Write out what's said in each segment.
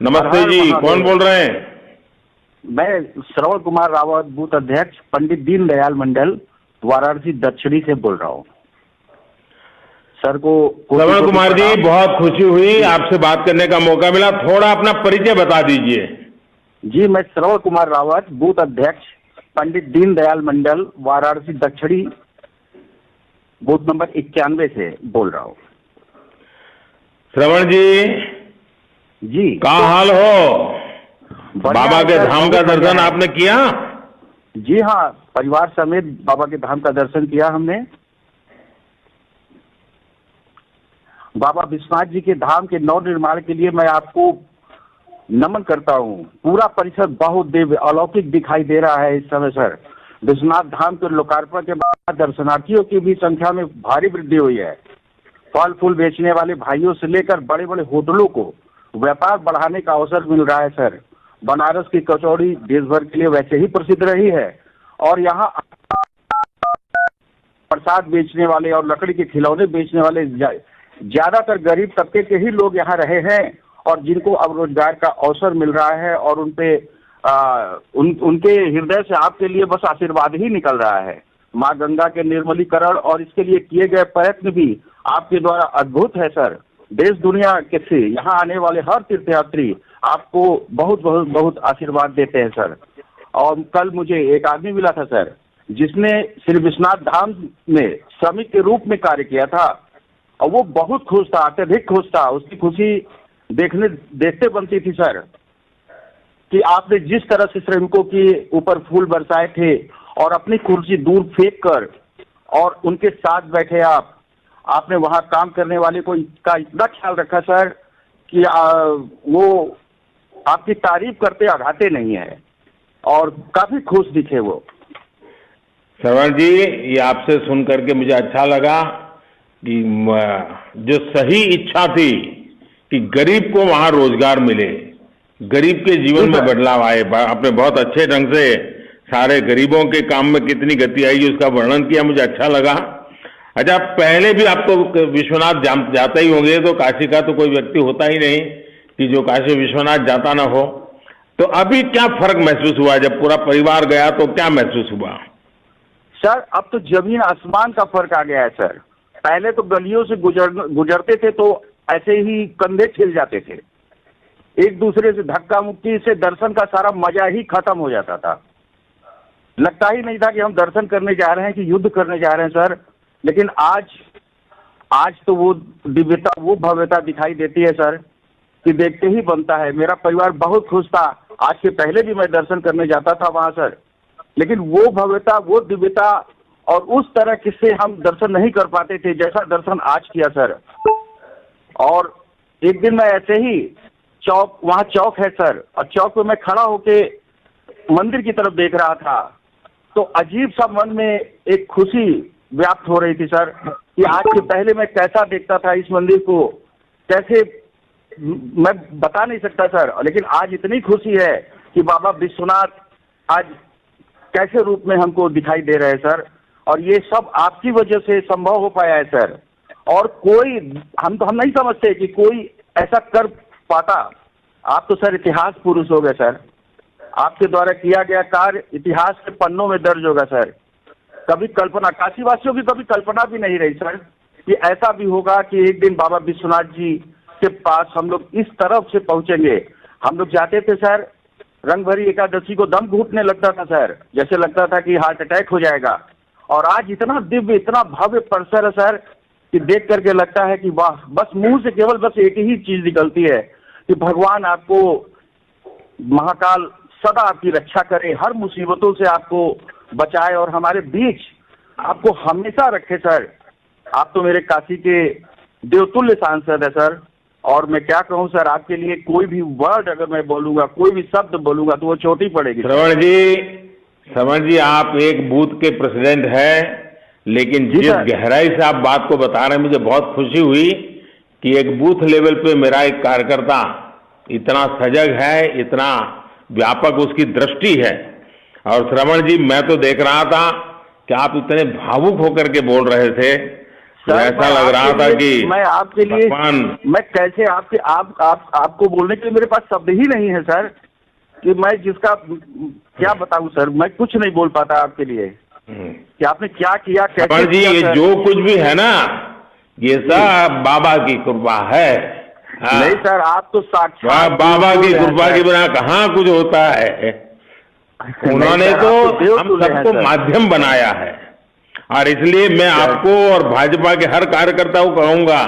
हर नमस्ते हर जी, कौन महादेव। बोल रहे हैं? मैं श्रवण कुमार रावत, बूथ अध्यक्ष, पंडित दीनदयाल मंडल, वाराणसी दक्षिणी से बोल रहा हूँ। सर को कोटि श्रवण कोटि कुमार जी, प्रणाम। बहुत खुशी हुई जी आपसे बात करने का मौका मिला। थोड़ा अपना परिचय बता दीजिए। जी, मैं श्रवण कुमार रावत, बूथ अध्यक्ष, पंडित दीनदयाल मंडल, वाराणसी दक्षिणी, बूथ नंबर 91 से बोल रहा हूँ। श्रवण जी, जी का हाल हो? बढ़िया बाबा है के सर, धाम का बहुत बढ़िया दर्शन है। आपने किया? जी हाँ, परिवार समेत बाबा के धाम का दर्शन किया हमने। बाबा विश्वनाथ जी के धाम के नव निर्माण के लिए मैं आपको नमन करता हूँ। पूरा परिसर बहुत दिव्य अलौकिक दिखाई दे रहा है इस समय सर। विश्वनाथ धाम के लोकार्पण के बाद दर्शनार्थियों की भी संख्या में भारी वृद्धि हुई है। फल फूल बेचने वाले भाइयों से लेकर बड़े बड़े होटलों को व्यापार बढ़ाने का अवसर मिल रहा है सर। बनारस की कचौड़ी देश भर के लिए वैसे ही प्रसिद्ध रही है और यहाँ प्रसाद बेचने वाले और लकड़ी के खिलौने बेचने वाले ज्यादातर गरीब तबके के ही लोग यहाँ रहे हैं और जिनको अब रोजगार का अवसर मिल रहा है और उनके हृदय से आपके लिए बस आशीर्वाद ही निकल रहा है। माँ गंगा के निर्मलीकरण और इसके लिए किए गए प्रयत्न भी आपके द्वारा अद्भुत है सर। देश दुनिया के से यहाँ आने वाले हर तीर्थयात्री आपको बहुत बहुत बहुत आशीर्वाद देते हैं सर। और कल मुझे एक आदमी मिला था सर, जिसने श्री विश्वनाथ धाम में श्रमिक के रूप में कार्य किया था और वो बहुत खुश था, अत्यधिक खुश था। उसकी खुशी देखते बनती थी सर कि आपने जिस तरह से श्रमिकों के ऊपर फूल बरसाए थे और अपनी कुर्सी दूर फेंक कर और उनके साथ बैठे आपने वहां काम करने वाले का इतना ख्याल रखा सर कि वो आपकी तारीफ करते आघाते नहीं है और काफी खुश दिखे वो। श्रवण जी, ये आपसे सुन करके मुझे अच्छा लगा कि जो सही इच्छा थी कि गरीब को वहां रोजगार मिले, गरीब के जीवन में बदलाव आए। आपने बहुत अच्छे ढंग से सारे गरीबों के काम में कितनी गति आई उसका वर्णन किया, मुझे अच्छा लगा। अच्छा, पहले भी आप तो विश्वनाथ जाते ही होंगे, तो काशी का तो कोई व्यक्ति होता ही नहीं कि जो काशी विश्वनाथ जाता ना हो। तो अभी क्या फर्क महसूस हुआ? जब पूरा परिवार गया तो क्या महसूस हुआ? सर अब तो जमीन आसमान का फर्क आ गया है सर। पहले तो गलियों से गुजरते थे तो ऐसे ही कंधे छिल जाते थे, एक दूसरे से धक्का मुक्की से दर्शन का सारा मजा ही खत्म हो जाता था। लगता ही नहीं था कि हम दर्शन करने जा रहे हैं कि युद्ध करने जा रहे हैं सर। लेकिन आज तो वो दिव्यता, वो भव्यता दिखाई देती है सर कि देखते ही बनता है। मेरा परिवार बहुत खुश था। आज से पहले भी मैं दर्शन करने जाता था वहां सर, लेकिन वो भव्यता, वो दिव्यता और उस तरह किससे हम दर्शन नहीं कर पाते थे जैसा दर्शन आज किया सर। और एक दिन मैं ऐसे ही वहाँ चौक है सर, और चौक पे मैं खड़ा होके मंदिर की तरफ देख रहा था तो अजीब सा मन में एक खुशी व्याप्त हो रही थी सर कि आज से पहले मैं कैसा देखता था इस मंदिर को, कैसे मैं बता नहीं सकता सर। लेकिन आज इतनी खुशी है कि बाबा विश्वनाथ आज कैसे रूप में हमको दिखाई दे रहे हैं सर, और ये सब आपकी वजह से संभव हो पाया है सर। और कोई हम नहीं समझते कि कोई ऐसा कर पाता। आप तो सर इतिहास पुरुष हो गए सर, आपके द्वारा किया गया कार्य इतिहास के पन्नों में दर्ज होगा सर। कभी कल्पना, काशीवासियों की कभी कल्पना भी नहीं रही सर कि ऐसा भी होगा कि एक दिन बाबा विश्वनाथ जी के पास हम लोग इस तरफ से पहुंचेंगे। हम लोग जाते थे सर, रंग भरी एकादशी को दम घुटने लगता था सर, जैसे लगता था कि हार्ट अटैक हो जाएगा। और आज इतना दिव्य, इतना भव्य परिसर है सर कि देख करके लगता है कि वाह, बस मुंह से केवल बस एक ही चीज निकलती है कि भगवान आपको, महाकाल सदा आपकी रक्षा करे, हर मुसीबतों से आपको बचाए और हमारे बीच आपको हमेशा रखे सर। आप तो मेरे काशी के देवतुल्य सांसद है सर, और मैं क्या कहूँ सर, आपके लिए कोई भी वर्ड अगर मैं बोलूंगा, कोई भी शब्द बोलूंगा तो वो चोटी पड़ेगी। श्रवण जी, आप एक बूथ के प्रेसिडेंट हैं, लेकिन जिस गहराई से आप बात को बता रहे हैं, मुझे बहुत खुशी हुई कि एक बूथ लेवल पे मेरा एक कार्यकर्ता इतना सजग है, इतना व्यापक उसकी दृष्टि है। और श्रवण जी, मैं तो देख रहा था कि आप इतने भावुक होकर के बोल रहे थे, तो ऐसा लग रहा था कि मैं आपके लिए मैं कैसे आपके आपको बोलने के लिए मेरे पास शब्द ही नहीं है सर, कि मैं जिसका क्या बताऊं सर, मैं कुछ नहीं बोल पाता आपके लिए कि आपने क्या किया, कैसे जी किया, ये जो कुछ भी है ना, ये सब बाबा की कृपा है। नहीं सर, आप तो साक्षात बाबा की कृपा के बिना कहाँ कुछ होता है। उन्होंने तो हम सबको माध्यम बनाया है, और इसलिए मैं आपको और भाजपा के हर कार्यकर्ता को कहूंगा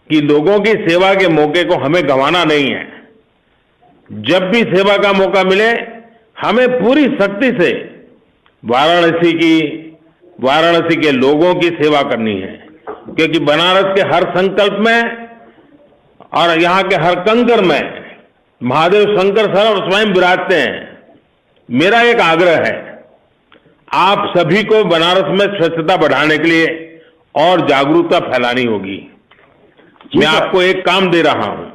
कि लोगों की सेवा के मौके को हमें गंवाना नहीं है। जब भी सेवा का मौका मिले हमें पूरी शक्ति से वाराणसी के लोगों की सेवा करनी है, क्योंकि बनारस के हर संकल्प में और यहाँ के हर कंकर में महादेव शंकर स्वयं विराजते हैं। मेरा एक आग्रह है, आप सभी को बनारस में स्वच्छता बढ़ाने के लिए और जागरूकता फैलानी होगी। मैं आपको एक काम दे रहा हूं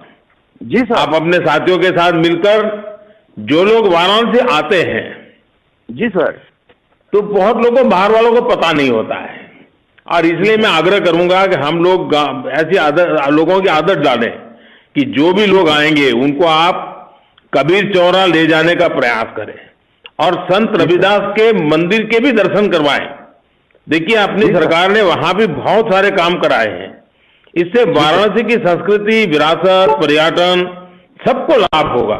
जी सर, आप अपने साथियों के साथ मिलकर, जो लोग वाराणसी आते हैं जी सर, तो बहुत लोगों को, बाहर वालों को पता नहीं होता है, और इसलिए मैं आग्रह करूंगा कि हम लोग ऐसी लोगों की आदत डालें कि जो भी लोग आएंगे उनको आप कबीर चौरा ले जाने का प्रयास करें और संत रविदास के मंदिर के भी दर्शन करवाएं। देखिए अपनी सरकार ने वहां भी बहुत सारे काम कराए हैं। इससे वाराणसी की संस्कृति, विरासत, पर्यटन सबको लाभ होगा।